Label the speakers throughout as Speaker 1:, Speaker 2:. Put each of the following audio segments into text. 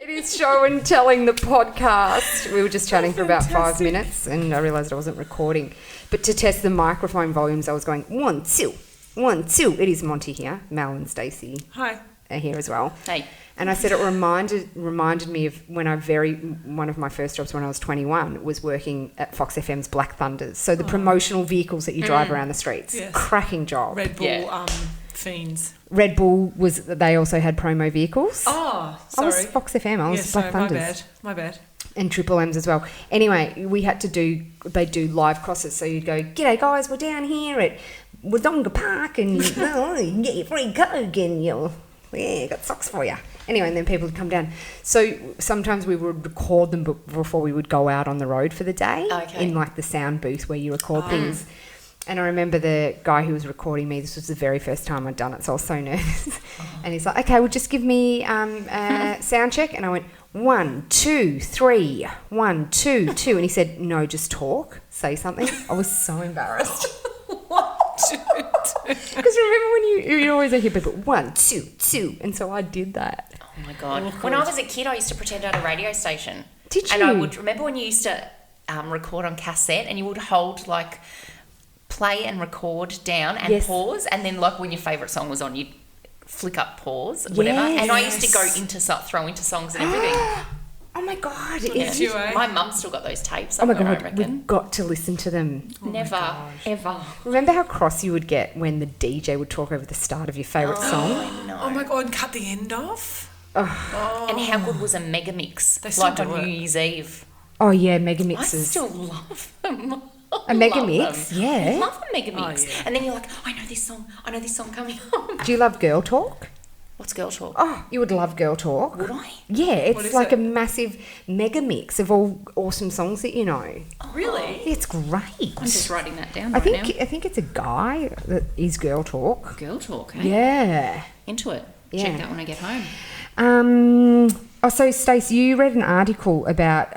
Speaker 1: It is show and telling the podcast. We were just chatting for about 5 minutes and I realised I wasn't recording. But to test the microphone volumes, I was going 1, 2, 1, 2. It is Monty here. Mel and Stacey
Speaker 2: Hi.
Speaker 1: are here as well.
Speaker 3: Hey.
Speaker 1: And I said it reminded me of when one of my first jobs when I was 21 was working at Fox FM's Black Thunders. So the promotional vehicles that you drive around the streets.
Speaker 2: Yes.
Speaker 1: Cracking job.
Speaker 2: Red Bull fiends.
Speaker 1: Red Bull they also had promo vehicles.
Speaker 2: Oh,
Speaker 1: I
Speaker 2: sorry.
Speaker 1: was Fox FM. I was Black Thunders.
Speaker 2: My bad.
Speaker 1: And Triple M's as well. Anyway, they do live crosses. So you'd go, g'day guys, we're down here at Wodonga Park and you can get your free Coke and got socks for you. Anyway, and then people would come down. So sometimes we would record them before we would go out on the road for the day in like the sound booth where you record things. And I remember the guy who was recording me, this was the very first time I'd done it, so I was so nervous. And he's like, okay, well, just give me a sound check. And I went, 1, 2, 3, 1, 2, 2. And he said, no, just talk, say something. I was so embarrassed. Because remember when you always hear people, 1, 2, 2. And so I did that.
Speaker 3: Oh, my God. When I was a kid, I used to pretend I had a radio station.
Speaker 1: Did you?
Speaker 3: And I would remember when you used to record on cassette and you would hold, like, play and record down and pause. And then, like, when your favourite song was on, you'd flick up pause, whatever.
Speaker 1: Yes.
Speaker 3: And I used to go throw into songs and everything.
Speaker 1: Oh, my God.
Speaker 3: My mum still got those tapes.
Speaker 1: Oh, my
Speaker 3: somewhere, I
Speaker 1: God.
Speaker 3: reckon.
Speaker 1: We've got to listen to them.
Speaker 3: Never, ever.
Speaker 1: Remember how cross you would get when the DJ would talk over the start of your favourite song?
Speaker 3: I know.
Speaker 2: Oh, my God, and cut the end off.
Speaker 1: Oh.
Speaker 3: And how good was a mega mix?
Speaker 2: They still
Speaker 3: like
Speaker 2: do
Speaker 3: on
Speaker 2: it.
Speaker 3: New Year's Eve.
Speaker 1: Oh, yeah, mega
Speaker 3: I
Speaker 1: mixes.
Speaker 3: still love them.
Speaker 1: A mega
Speaker 3: Love
Speaker 1: mix?
Speaker 3: them.
Speaker 1: Yeah.
Speaker 3: I love a mega mix.
Speaker 2: Oh, yeah.
Speaker 3: And then you're like, I know this song coming on.
Speaker 1: Do you love Girl Talk?
Speaker 3: What's Girl Talk?
Speaker 1: Oh, you would love Girl Talk.
Speaker 3: Would I?
Speaker 1: Yeah,
Speaker 2: What
Speaker 1: it's
Speaker 2: is
Speaker 1: like
Speaker 2: it?
Speaker 1: a massive mega mix of all awesome songs that you know.
Speaker 2: Really?
Speaker 1: It's great.
Speaker 3: I'm just writing that down
Speaker 1: I
Speaker 3: right now.
Speaker 1: think it's a guy that is Girl Talk.
Speaker 3: Girl Talk, hey?
Speaker 1: Yeah.
Speaker 3: Into it.
Speaker 1: Yeah.
Speaker 3: Check that when I get home.
Speaker 1: So Stace, you read an article about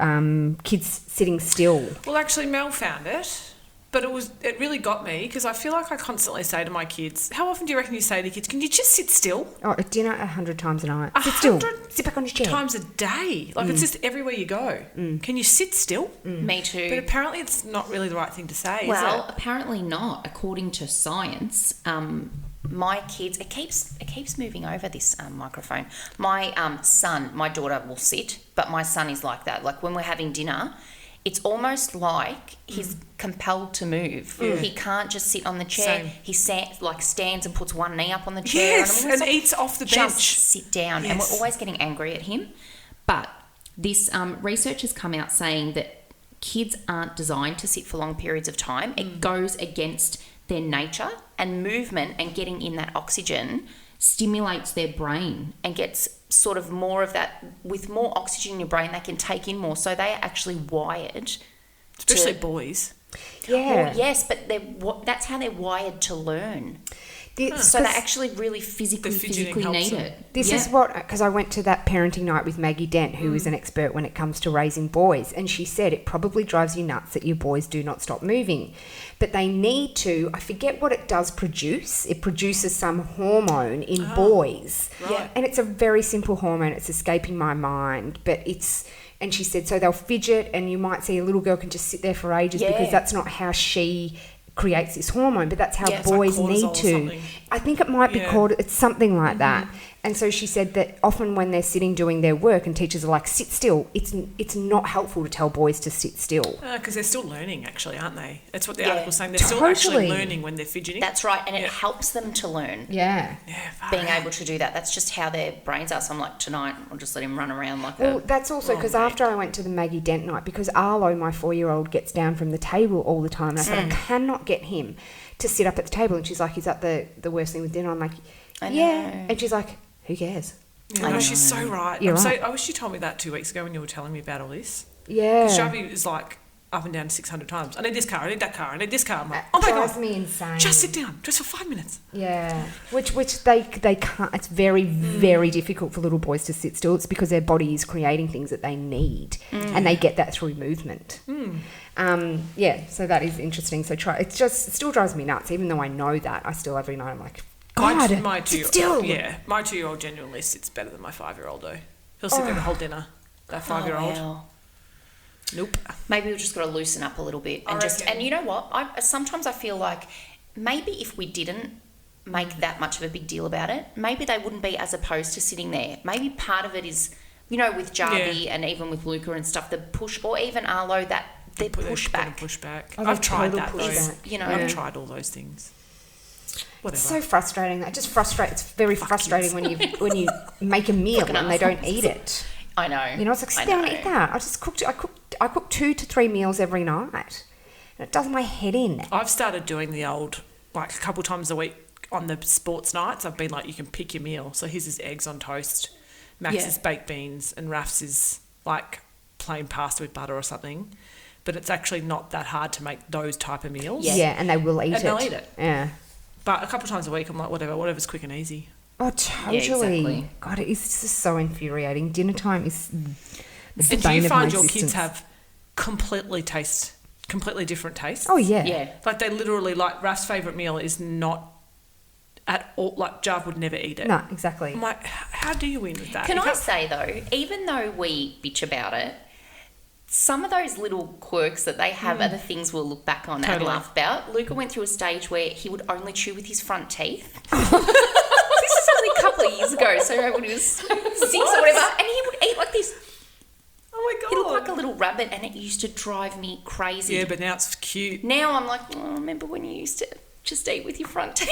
Speaker 1: kids sitting still.
Speaker 2: Well, actually, Mel found it. But it really got me because I feel like I constantly say to my kids, how often do you reckon you say to kids, can you just sit still?
Speaker 1: Oh, at dinner 100 times a night. Sit still.
Speaker 2: 100
Speaker 1: Sit back on your chair.
Speaker 2: times a day. Like it's just everywhere you go. Can you sit still?
Speaker 3: Me too.
Speaker 2: But apparently it's not really the right thing to say,
Speaker 3: Well,
Speaker 2: is it?
Speaker 3: apparently not. According to science, my kids, it keeps moving over this microphone. My son, my daughter will sit, but my son is like that. Like when we're having dinner, it's almost like he's compelled to move. He can't just sit on the chair.
Speaker 2: Same.
Speaker 3: He stands and puts one knee up on the chair.
Speaker 2: Yes,
Speaker 3: I'm always
Speaker 2: and
Speaker 3: like,
Speaker 2: eats off the
Speaker 3: just
Speaker 2: bench.
Speaker 3: sit down. And
Speaker 2: Yes.
Speaker 3: we're always getting angry at him. But this research has come out saying that kids aren't designed to sit for long periods of time. It goes against their nature, and movement and getting in that oxygen stimulates their brain and gets sort of more of that. With more oxygen in your brain, they can take in more. So they are actually wired.
Speaker 2: Especially boys.
Speaker 1: Yeah.
Speaker 3: Well, yes, but that's how they're wired to learn. So they actually really physically
Speaker 2: fidgeting
Speaker 3: need
Speaker 2: helps them.
Speaker 3: it.
Speaker 1: This is what, because I went to that parenting night with Maggie Dent, who is an expert when it comes to raising boys, and she said it probably drives you nuts that your boys do not stop moving. But they need to, I forget what it does produce. It produces some hormone in boys.
Speaker 2: Right.
Speaker 1: And it's a very simple hormone. It's escaping my mind. But and she said, so they'll fidget, and you might see a little girl can just sit there for ages because that's not how she creates this hormone, but that's how
Speaker 2: Yeah, it's like
Speaker 1: boys
Speaker 2: cortisol
Speaker 1: need
Speaker 2: or
Speaker 1: to.
Speaker 2: something.
Speaker 1: I think it might be called, it's something like that. And so she said that often when they're sitting doing their work and teachers are like, sit still, it's not helpful to tell boys to sit still.
Speaker 2: Because they're still learning, actually, aren't they? That's what the article's saying. They're still actually learning when they're fidgeting.
Speaker 3: That's right, and it helps them to learn.
Speaker 1: Yeah.
Speaker 3: Being able to do that. That's just how their brains are. So I'm like, tonight, I'll just let him run around like
Speaker 1: Well, that's also because after I went to the Maggie Dent night, because Arlo, my 4-year-old, gets down from the table all the time. And I said, I cannot get him to sit up at the table. And she's like, is that the worst thing with dinner? I'm like, yeah. And she's like, who cares?
Speaker 2: Yeah, no, she's so right.
Speaker 1: You're right.
Speaker 2: I wish you told me that 2 weeks ago when you were telling me about all this.
Speaker 1: Yeah.
Speaker 2: Because Javi is like up and down 600 times. I need this car, I need that car, I need this car. I'm like, oh my
Speaker 1: drives
Speaker 2: God.
Speaker 1: me insane.
Speaker 2: Just sit down, just for 5 minutes.
Speaker 1: Yeah, which they can't. It's very very difficult for little boys to sit still. It's because their body is creating things that they need, and they get that through movement. Yeah, so that is interesting. So it still drives me nuts, even though I know that. I still every night I'm like, God,
Speaker 2: My
Speaker 1: sit still.
Speaker 2: Yeah, my 2-year-old genuinely sits better than my 5-year-old though. He'll sit there the whole dinner. That 5-year-old.
Speaker 3: Oh, wow.
Speaker 2: Nope.
Speaker 3: Maybe we've just got to loosen up a little bit
Speaker 2: I reckon.
Speaker 3: and you know what? Sometimes I feel like maybe if we didn't make that much of a big deal about it, maybe they wouldn't be as opposed to sitting there. Maybe part of it is, you know, with Jarvie and even with Luca and stuff, the push, or even Arlo, that their pushback.
Speaker 2: I've tried that though.
Speaker 3: Is, you know,
Speaker 2: I've tried all those things. Whatever.
Speaker 1: It's so frustrating. That just frustrates. It's very frustrating when you make a meal and they don't eat it.
Speaker 3: I know.
Speaker 1: You know, it's like, sit down and eat that. I cook 2 to 3 meals every night. And it does my head in.
Speaker 2: I've started doing the old, like a couple times a week on the sports nights. I've been like, you can pick your meal. So his is eggs on toast, Max's baked beans, and Raf's is like plain pasta with butter or something. But it's actually not that hard to make those type of meals.
Speaker 1: Yeah, and they will eat it.
Speaker 2: And they'll eat it.
Speaker 1: Yeah.
Speaker 2: But a couple of times a week, I'm like, whatever's quick and easy.
Speaker 1: Oh, totally.
Speaker 3: Yeah, exactly.
Speaker 1: God, it's just so infuriating. Dinner time is the
Speaker 2: And do
Speaker 1: bane
Speaker 2: you
Speaker 1: of
Speaker 2: find
Speaker 1: my
Speaker 2: your
Speaker 1: existence.
Speaker 2: kids have completely different tastes?
Speaker 1: Oh, yeah.
Speaker 3: Yeah.
Speaker 2: Like they literally, like Raf's favourite meal is not at all, like Jarv would never eat it.
Speaker 1: No, exactly.
Speaker 2: I'm like, how do you win with that?
Speaker 3: Can I say though, even though we bitch about it, some of those little quirks that they have are the things we'll look back on and laugh about. Luca went through a stage where he would only chew with his front teeth. This is only a couple of years ago, so when he was 6 or whatever, and he would eat like this.
Speaker 2: Oh my God.
Speaker 3: He looked like a little rabbit, and it used to drive me crazy.
Speaker 2: Yeah, but now it's cute.
Speaker 3: Now I'm like, oh, remember when you used to just eat with your front teeth?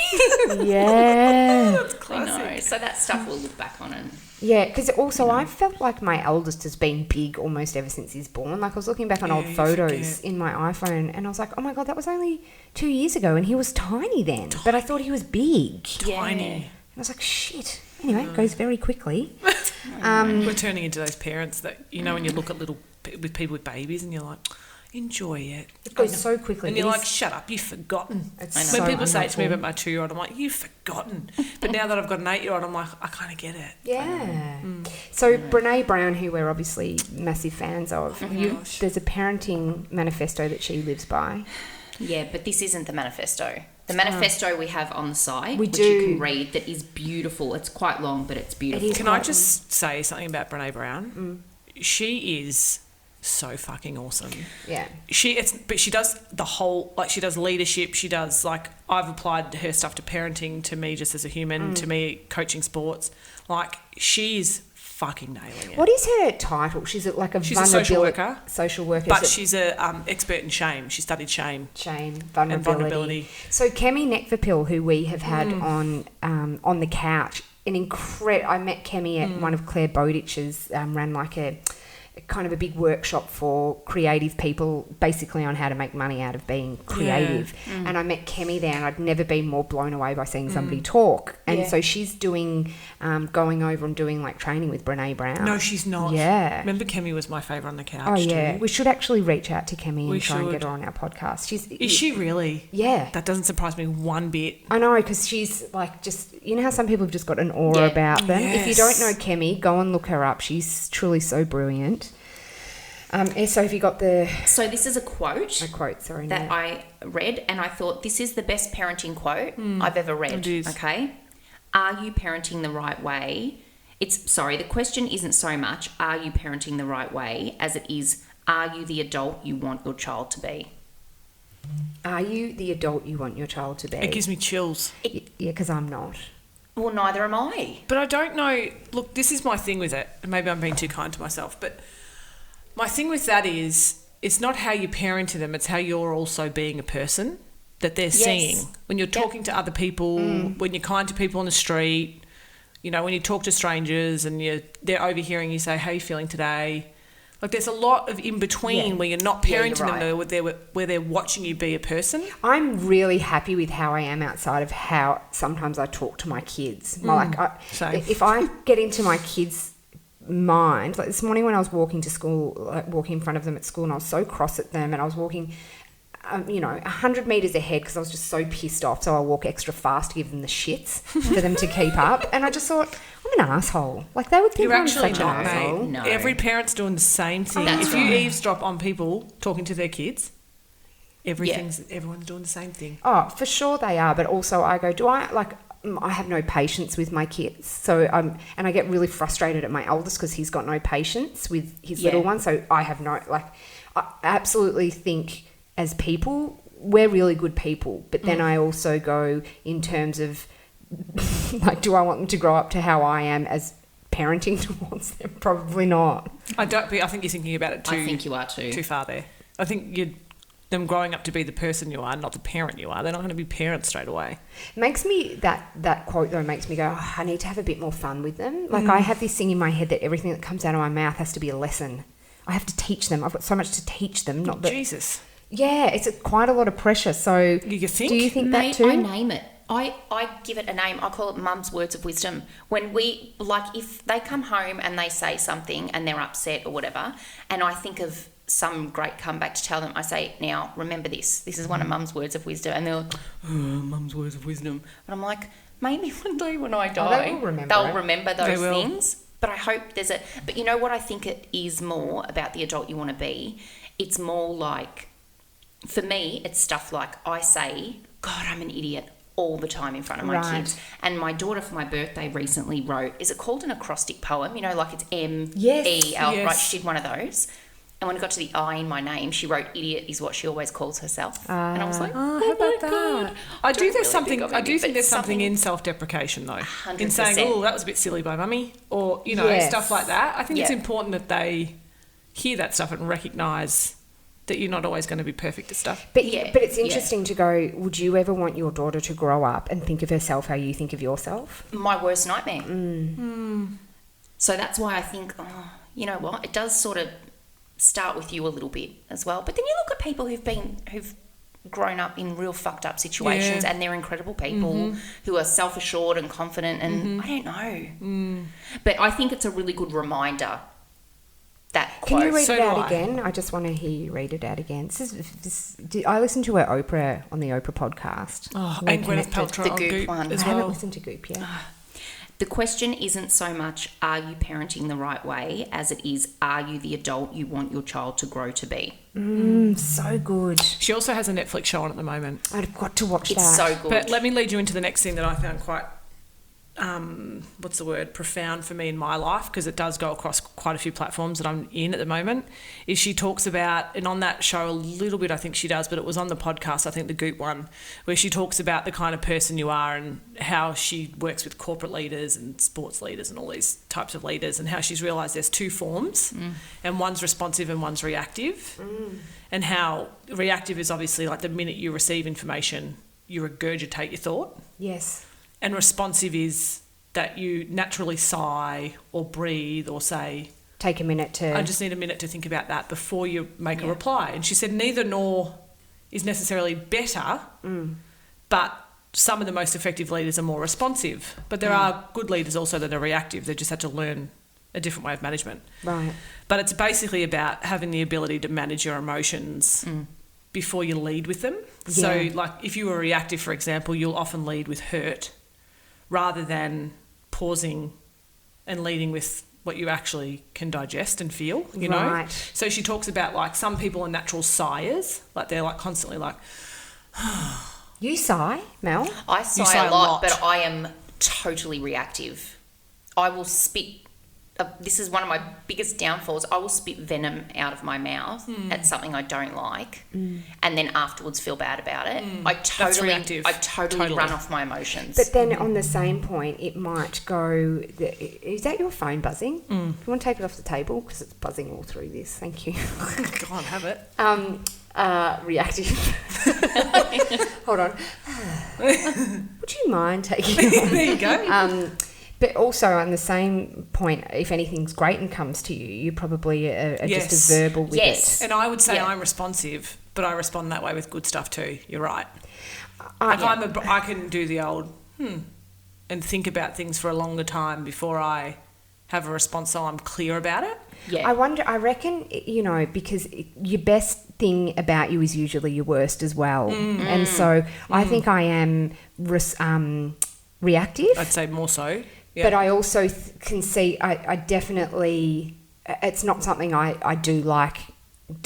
Speaker 1: Yeah.
Speaker 3: I know. So that stuff we'll look back on and...
Speaker 1: Yeah, because also I felt like my eldest has been big almost ever since he's born. Like I was looking back on old photos in my iPhone and I was like, oh my God, that was only 2 years ago and he was tiny then. But I thought he was big.
Speaker 2: Tiny.
Speaker 1: And I was like, shit. Anyway, it goes very quickly.
Speaker 2: We're turning into those parents that, you know, when you look at with people with babies and you're like, enjoy it.
Speaker 1: It goes so quickly.
Speaker 2: And you're like, shut up, you've forgotten.
Speaker 1: It's
Speaker 2: When
Speaker 1: so
Speaker 2: people say it to me
Speaker 1: unhelpful.
Speaker 2: about my 2-year-old, I'm like, you've forgotten. But now that I've got an 8-year-old, I'm like, I kind of get it.
Speaker 1: Yeah. So Brene Brown, who we're obviously massive fans of, there's a parenting manifesto that she lives by.
Speaker 3: Yeah, but this isn't the manifesto. The manifesto we have on the site,
Speaker 1: We
Speaker 3: which
Speaker 1: do.
Speaker 3: you can read, that is beautiful. It's quite long, but it's beautiful.
Speaker 1: is.
Speaker 2: Can I just say something about Brene Brown? She is so fucking awesome.
Speaker 1: Yeah.
Speaker 2: But she does the whole, like she does leadership. She does like, I've applied her stuff to parenting, to me just as a human, to me coaching sports. Like she's fucking nailing it.
Speaker 1: What is her title? She's like a
Speaker 2: She's a social worker.
Speaker 1: Social worker.
Speaker 2: But she's a expert in shame. She studied shame.
Speaker 1: Shame,
Speaker 2: And vulnerability.
Speaker 1: So Kemi Nekvapil, who we have had on the couch, I met Kemi at one of Claire Bowditch's, ran like a kind of a big workshop for creative people, basically on how to make money out of being creative. And I met Kemi there, and I'd never been more blown away by seeing somebody talk. And so she's doing, going over and doing like training with Brene Brown.
Speaker 2: No, she's not.
Speaker 1: Yeah.
Speaker 2: Remember Kemi was my favourite on the couch
Speaker 1: Oh yeah,
Speaker 2: too.
Speaker 1: we should actually reach out to Kemi
Speaker 2: We
Speaker 1: and try and
Speaker 2: should.
Speaker 1: get her on our podcast.
Speaker 2: Is she really?
Speaker 1: Yeah.
Speaker 2: That doesn't surprise me one bit.
Speaker 1: I know, because she's like just, you know how some people have just got an aura about them? If you don't know Kemi, go and look her up. She's truly so brilliant. So if you got
Speaker 3: So this is a quote
Speaker 1: that
Speaker 3: I read, and I thought this is the best parenting quote I've ever read.
Speaker 2: It is.
Speaker 3: Okay. Are you parenting the right way? The question isn't so much, are you parenting the right way, as it is, are you the adult you want your child to be?
Speaker 1: Are you the adult you want your child to be?
Speaker 2: It gives me chills.
Speaker 1: Yeah, because I'm not.
Speaker 3: Well, neither am I.
Speaker 2: But I don't know. Look, this is my thing with it. And maybe I'm being too kind to myself. But my thing with that is, it's not how you parent to them. It's how you're also being a person that they're seeing. When you're talking to other people, when you're kind to people on the street, you know, when you talk to strangers and they're overhearing you say, how are you feeling today? Like there's a lot of in between where you're not parenting them, where they're watching you be a person.
Speaker 1: I'm really happy with how I am outside of how sometimes I talk to my kids.
Speaker 2: Same.
Speaker 1: If I get into my kids' mind, like this morning when I was walking to school, like walking in front of them at school, and I was so cross at them, and I was walking 100 metres ahead because I was just so pissed off, so I walk extra fast to give them the shits for them to keep up. And I just thought, I'm an asshole. Like they would think
Speaker 2: You're
Speaker 1: I'm
Speaker 2: actually
Speaker 1: such an
Speaker 2: not,
Speaker 1: asshole.
Speaker 2: mate.
Speaker 3: No.
Speaker 2: Every parent's doing the same thing.
Speaker 3: That's
Speaker 2: if you
Speaker 3: right.
Speaker 2: eavesdrop on people talking to their kids, everyone's doing the same thing.
Speaker 1: Oh, for sure they are. But also I go, do I, like I have no patience with my kids. So and I get really frustrated at my oldest because he's got no patience with his little one. So I have no, like, I absolutely think as people, we're really good people. But then I also go in terms of, like, do I want them to grow up to how I am as parenting towards them? Probably not.
Speaker 2: I think you're thinking about it too.
Speaker 3: I think you are too.
Speaker 2: Too far there. I think them growing up to be the person you are, not the parent you are. They're not going to be parents straight away.
Speaker 1: Makes me, that quote though makes me go, oh, I need to have a bit more fun with them. Like I have this thing in my head that everything that comes out of my mouth has to be a lesson. I have to teach them. I've got so much to teach them. Not that,
Speaker 2: Jesus.
Speaker 1: Yeah, it's quite a lot of pressure. So
Speaker 2: you think?
Speaker 1: Do you think
Speaker 3: Mate,
Speaker 1: that too?
Speaker 3: I name it. I give it a name. I call it Mum's Words of Wisdom. When we, like, if they come home and they say something and they're upset or whatever, and I think of some great comeback to tell them, I say, now, remember this. This is one of Mum's Words of Wisdom. And they're like, oh, Mum's Words of Wisdom. And I'm like, maybe one day when I die, they'll remember those things. But I hope there's a... But you know what I think it is more about the adult you want to be? It's more like... For me, it's stuff like I say, God, I'm an idiot all the time in front of my kids. And my daughter for my birthday recently wrote, is it called an acrostic poem? You know, like it's M-E-L, right? She did one of those. And when it got to the I in my name, she wrote idiot is what she always calls herself. And I was like,
Speaker 2: how about that?
Speaker 3: God.
Speaker 2: I do think there's something in self-deprecation though. 100%. In saying, oh, that was a bit silly by mummy, or, you know, stuff like that. I think it's important that they hear that stuff and recognise that you're not always going to be perfect at stuff.
Speaker 1: But it's interesting to go, would you ever want your daughter to grow up and think of herself how you think of yourself?
Speaker 3: My worst nightmare. So that's why I think, you know what, it does sort of start with you a little bit as well. But then you look at people who've grown up in real fucked up situations and they're incredible people who are self-assured and confident and I don't know. But I think it's a really good reminder. That quote.
Speaker 1: Can you read it out again? I just want to hear you read it out again. I listened to her Oprah on the Oprah podcast.
Speaker 2: Oh, and Gwyneth Paltrow
Speaker 3: the Goop one
Speaker 2: as
Speaker 1: I
Speaker 2: well.
Speaker 1: haven't listened to Goop yet.
Speaker 3: The question isn't so much are you parenting the right way as it is are you the adult you want your child to grow to be.
Speaker 1: So good.
Speaker 2: She also has a Netflix show on at the moment.
Speaker 1: I've got to watch that.
Speaker 3: It's so good.
Speaker 2: But let me lead you into the next thing that I found quite profound for me in my life, because it does go across quite a few platforms that I'm in at the moment, is she talks about, and on that show a little bit I think she does, but it was on the podcast, I think the Goop one, where she talks about the kind of person you are and how she works with corporate leaders and sports leaders and all these types of leaders, and how she's realised there's two forms and one's responsive and one's reactive, and how reactive is obviously like the minute you receive information you regurgitate your thought.
Speaker 1: Yes.
Speaker 2: And responsive is that you naturally sigh or breathe or say,
Speaker 1: take a minute to...
Speaker 2: I just need a minute to think about that before you make a reply. And she said neither nor is necessarily better, but some of the most effective leaders are more responsive. But there are good leaders also that are reactive. They just had to learn a different way of management.
Speaker 1: Right.
Speaker 2: But it's basically about having the ability to manage your emotions before you lead with them. Yeah. So, like, if you were reactive, for example, you'll often lead with hurt rather than pausing and leading with what you actually can digest and feel, you know? So she talks about, like, some people are natural sighers. Like, they're, like, constantly like...
Speaker 1: You sigh, Mel?
Speaker 3: I sigh a lot, but I am totally reactive. I will spit... this is one of my biggest downfalls. I will spit venom out of my mouth at something I don't like and then afterwards feel bad about it. I totally run off my emotions.
Speaker 1: But then on the same point, it might go... Is that your phone buzzing? You want to take it off the table? Because it's buzzing all through this. Thank you.
Speaker 2: Go on, have it.
Speaker 1: Reactive. Hold on. Would you mind taking it off?
Speaker 2: There you go.
Speaker 1: But also on the same point, if anything's great and comes to you, you probably are just as verbal with it.
Speaker 2: And I would say I'm responsive, but I respond that way with good stuff too. You're right. I can do the old and think about things for a longer time before I have a response, so I'm clear about it.
Speaker 1: Yeah. I reckon, you know, because your best thing about you is usually your worst as well. And so I think I am reactive.
Speaker 2: I'd say more so. Yeah.
Speaker 1: But I also can see, I definitely, it's not something I do like,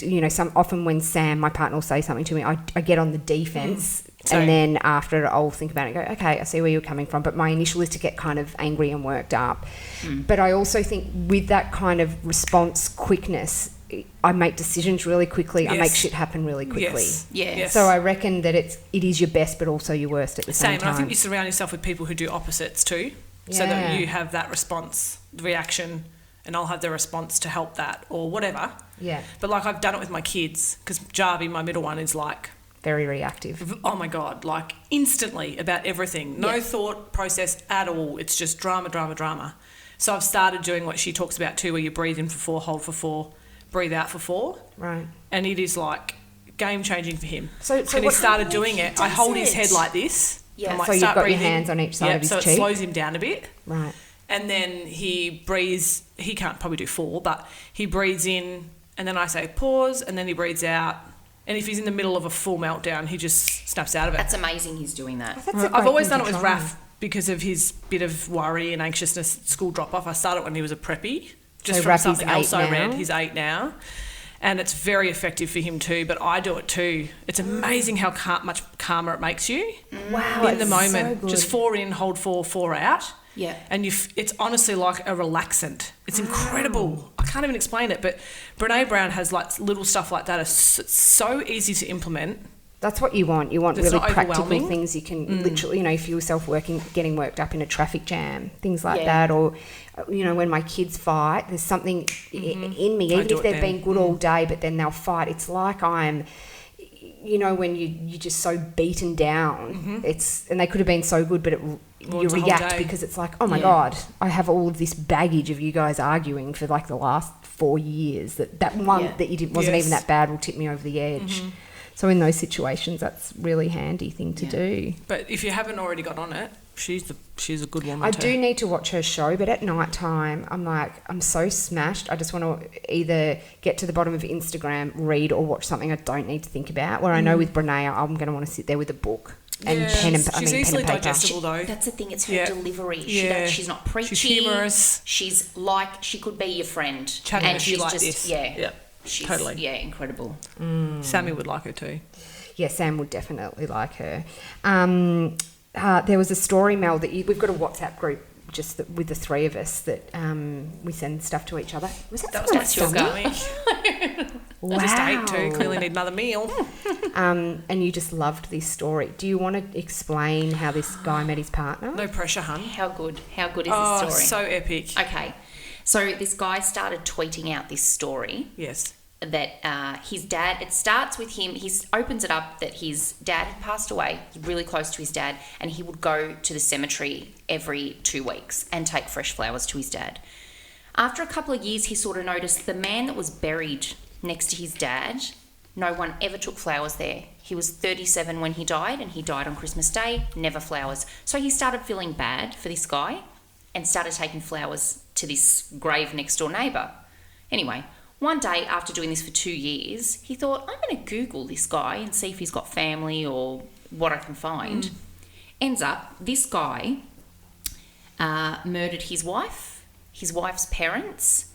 Speaker 1: you know, often when Sam, my partner, will say something to me, I get on the defense And then after I'll think about it and go, okay, I see where you're coming from. But my initial is to get kind of angry and worked up. But I also think with that kind of response quickness, I make decisions really quickly. I make shit happen really quickly.
Speaker 3: Yes.
Speaker 1: So I reckon that it is your best but also your worst at the same time.
Speaker 2: And I think you surround yourself with people who do opposites too. So that you have that response, the reaction, and I'll have the response to help that or whatever.
Speaker 1: Yeah.
Speaker 2: But like I've done it with my kids because Jarby, my middle one, is like...
Speaker 1: very reactive.
Speaker 2: Oh my God, like instantly about everything. No thought process at all. It's just drama, drama, drama. So I've started doing what she talks about too, where you breathe in for 4, hold for 4, breathe out for 4.
Speaker 1: Right.
Speaker 2: And it is like game changing for him.
Speaker 1: So
Speaker 2: and he started doing it. I hold his head like this.
Speaker 3: Yeah.
Speaker 2: Like,
Speaker 1: so you've got your hands on each side of his
Speaker 2: so
Speaker 1: cheek.
Speaker 2: it slows him down a bit.
Speaker 1: Right.
Speaker 2: And then he breathes. He can't probably do 4, but he breathes in, and then I say pause, and then he breathes out. And if he's in the middle of a full meltdown, he just snaps out of it.
Speaker 3: That's amazing he's doing that.
Speaker 2: I've always done it with Raph because of his bit of worry and anxiousness at school drop-off. I started when he was a preppy, just from something else I read. He's 8 now. And it's very effective for him too, but I do it too. It's amazing how much calmer it makes you.
Speaker 1: Wow,
Speaker 2: in the moment.
Speaker 1: So good.
Speaker 2: Just 4 in, hold 4, 4 out.
Speaker 3: Yeah.
Speaker 2: And it's honestly like a relaxant. It's incredible. I can't even explain it, but Brene Brown has like little stuff like that. It's so easy to implement.
Speaker 1: That's what you want. You want
Speaker 2: It's
Speaker 1: really
Speaker 2: not
Speaker 1: practical
Speaker 2: overwhelming.
Speaker 1: things you can literally, you know, if you yourself getting worked up in a traffic jam, things like that. Or, you know, when my kids fight, there's something in me, even if they've been good all day, but then they'll fight. It's like I'm, you know, when you're just so beaten down, and they could have been so good, but you react because it's like, oh my God, I have all of this baggage of you guys arguing for like the last 4 years. That one that you did wasn't even that bad will tip me over the edge. So in those situations, that's really handy thing to do.
Speaker 2: But if you haven't already got on it, she's a good woman.
Speaker 1: I do need to watch her show, but at night time, I'm like, I'm so smashed. I just want to either get to the bottom of Instagram, read, or watch something I don't need to think about. Where I know with Brene, I'm going to want to sit there with a book and pen and
Speaker 2: easily
Speaker 1: paper.
Speaker 2: digestible though.
Speaker 3: That's the thing. It's her delivery. She's not preachy.
Speaker 2: She's humorous.
Speaker 3: She's like she could be your friend,
Speaker 2: Chatting
Speaker 3: and
Speaker 2: with you
Speaker 3: she's
Speaker 2: like
Speaker 3: just
Speaker 2: this.
Speaker 3: She's,
Speaker 2: totally.
Speaker 3: Incredible.
Speaker 2: Sammy would like her too.
Speaker 1: Yeah, Sam would definitely like her. There was a story, Mel, that we've got a WhatsApp group just with the 3 of us that we send stuff to each other. Was that
Speaker 2: That's your
Speaker 1: Sammy?
Speaker 2: Wow. I just ate too. Clearly need another meal.
Speaker 1: And you just loved this story. Do you want to explain how this guy met his partner?
Speaker 2: No pressure, hun.
Speaker 3: How good is this story?
Speaker 2: So epic.
Speaker 3: Okay, so this guy started tweeting out this story.
Speaker 2: Yes.
Speaker 3: That his dad, it starts with him, he opens it up that his dad had passed away, really close to his dad, and he would go to the cemetery every 2 weeks and take fresh flowers to his dad. After a couple of years, he sort of noticed the man that was buried next to his dad, no one ever took flowers there. He was 37 when he died, and he died on Christmas Day, never flowers. So he started feeling bad for this guy and started taking flowers to this grave next door neighbour. Anyway, one day after doing this for 2 years, he thought, I'm going to Google this guy and see if he's got family or what I can find. Ends up, this guy murdered his wife, his wife's parents,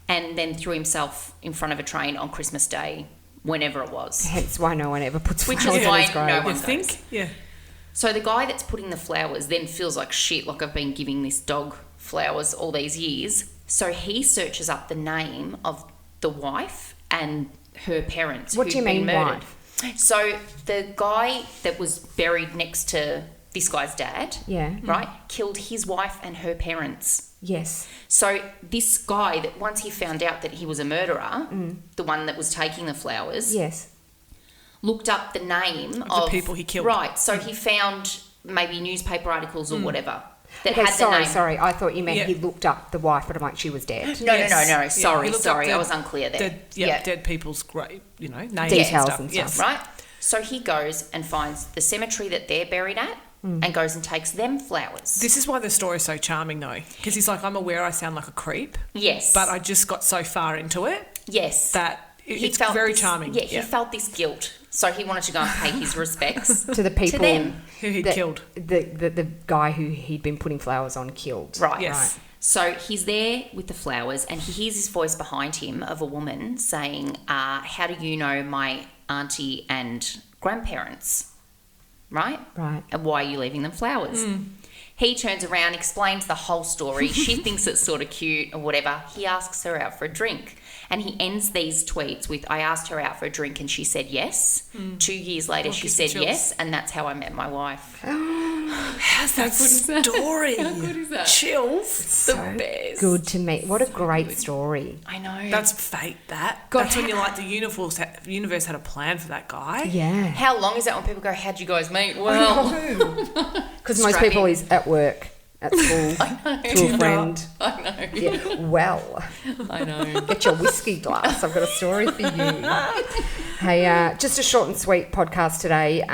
Speaker 3: and then threw himself in front of a train on Christmas Day, whenever it was.
Speaker 1: Hence why no one ever puts flowers
Speaker 3: Which is why
Speaker 1: on his grave.
Speaker 3: no one
Speaker 2: You think?
Speaker 3: goes.
Speaker 2: Yeah.
Speaker 3: So the guy that's putting the flowers then feels like shit, like I've been giving this dog flowers all these years. So he searches up the name of the wife and her parents.
Speaker 1: What do you mean,
Speaker 3: murdered.
Speaker 1: wife?
Speaker 3: So the guy that was buried next to this guy's dad, right, killed his wife and her parents.
Speaker 1: Yes.
Speaker 3: So this guy, that once he found out that he was a murderer, the one that was taking the flowers,
Speaker 1: Yes.
Speaker 3: looked up the name
Speaker 2: Of the people he killed.
Speaker 3: Right, so he found maybe newspaper articles or whatever that
Speaker 1: Okay,
Speaker 3: had the name.
Speaker 1: sorry. I thought you meant
Speaker 2: Yeah.
Speaker 1: he looked up the wife, but I'm like, she was dead.
Speaker 3: No.
Speaker 2: Yes.
Speaker 3: Sorry,
Speaker 2: he looked up
Speaker 3: I was unclear there.
Speaker 2: Dead people's names
Speaker 1: Details
Speaker 2: and
Speaker 1: and
Speaker 2: stuff.
Speaker 1: stuff.
Speaker 2: Yes.
Speaker 3: Right? So he goes and finds the cemetery that they're buried at and goes and takes them flowers.
Speaker 2: This is why the story's so charming, though, because he's like, I'm aware I sound like a creep,
Speaker 3: Yes.
Speaker 2: but I just got so far into it
Speaker 3: Yes.
Speaker 2: that it's
Speaker 3: felt
Speaker 2: very
Speaker 3: this-
Speaker 2: charming.
Speaker 3: Yeah, he felt this guilt. So he wanted to go and pay his respects
Speaker 1: To the people
Speaker 3: them.
Speaker 2: Who he'd
Speaker 1: that
Speaker 2: killed.
Speaker 1: The guy who he'd been putting flowers on killed.
Speaker 3: Right.
Speaker 2: Yes.
Speaker 3: So he's there with the flowers and he hears this voice behind him of a woman saying, how do you know my auntie and grandparents? right?
Speaker 1: Right.
Speaker 3: And why are you leaving them flowers? He turns around, explains the whole story. She thinks it's sort of cute or whatever. He asks her out for a drink. And he ends these tweets with, I asked her out for a drink and she said yes. 2 years later, she said yes. And that's how I met my wife.
Speaker 2: How's that story?
Speaker 3: How good is that?
Speaker 2: Chills.
Speaker 1: So
Speaker 3: the best.
Speaker 1: good to meet. What a great story.
Speaker 3: I know.
Speaker 2: That's fate, that.
Speaker 1: God,
Speaker 2: That's when you're like, the universe had a plan for that guy.
Speaker 1: Yeah.
Speaker 3: How long is that when people go, how'd you guys meet? Well,
Speaker 1: Because most
Speaker 3: Strap
Speaker 1: people
Speaker 3: in.
Speaker 1: is at work, at school, to a friend.
Speaker 3: I know.
Speaker 1: Yeah. Well,
Speaker 3: I know.
Speaker 1: get your whiskey glass. I've got a story for you. Hey, just a short and sweet podcast today.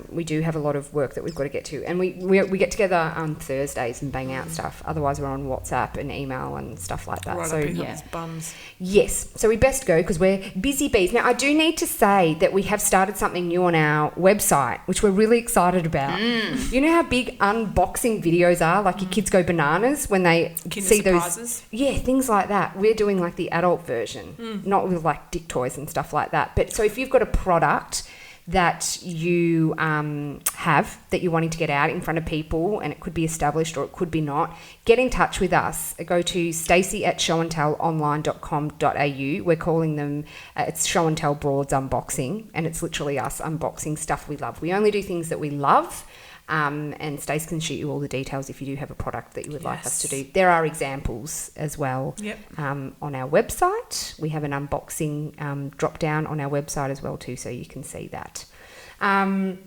Speaker 1: We do have a lot of work that we've got to get to, and we get together on Thursdays and bang out stuff. Otherwise, we're on WhatsApp and email and stuff like that.
Speaker 2: Right
Speaker 1: So
Speaker 2: up people's bums.
Speaker 1: yes, so we best go because we're busy bees. Now, I do need to say that we have started something new on our website, which we're really excited about. You know how big unboxing videos are? Like your kids go bananas when they
Speaker 2: Kinder
Speaker 1: see
Speaker 2: surprises.
Speaker 1: those. Yeah, things like that. We're doing like the adult version, not with like dick toys and stuff like that. But so if you've got a product that you have that you're wanting to get out in front of people, and it could be established or it could be not, get in touch with us. Go to Stacey at show+tell.online.com.au. We're calling them, it's Show and Tell Broads Unboxing, and it's literally us unboxing stuff we love. We only do things that we love. And Stace can shoot you all the details if you do have a product that you would like us to do. There are examples as well on our website. We have an unboxing drop down on our website as well too, so you can see that.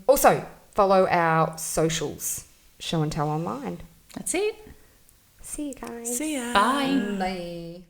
Speaker 1: Also, follow our socials, Show and Tell Online.
Speaker 3: That's it.
Speaker 1: See you guys.
Speaker 2: See ya.
Speaker 3: Bye.
Speaker 1: Bye.